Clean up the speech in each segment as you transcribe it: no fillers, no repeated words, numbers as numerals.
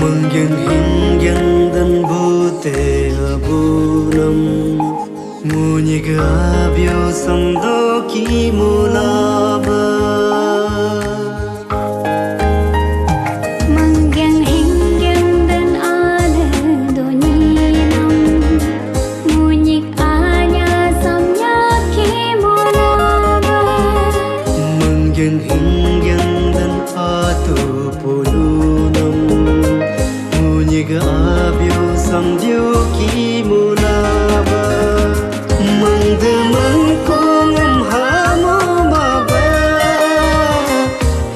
Menggen hinggan dan bute abunam Munyi gabyo samdoki mulaba Hinggan dan atu pulunam Munyi gabyo samdyuki mulaba Mangdemang kungam hamo maba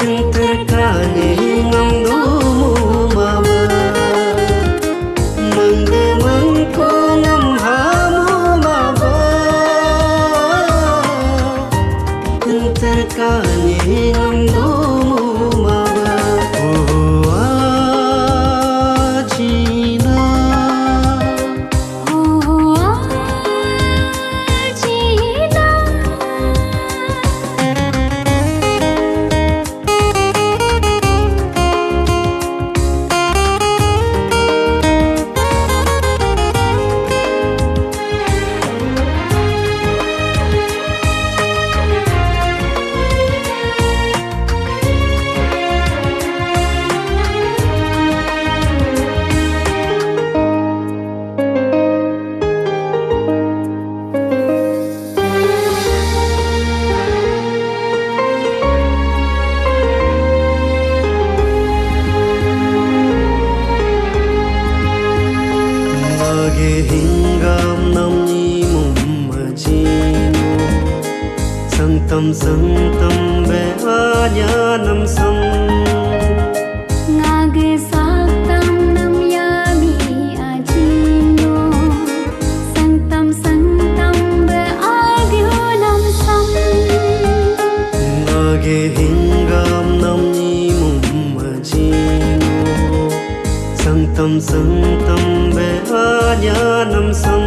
Yang terkani ngam dumu maba Mangdemang kungam hamo maba Yang terkani ngam dumu maba Oh ajina Hinggam nam ni mum majino Santam santam be anya nam sam Ngage saktam nam yami ajino Santam santam be agyo nam sam Ngage hinggam nam ni mum majino Santam santam be anya nam sam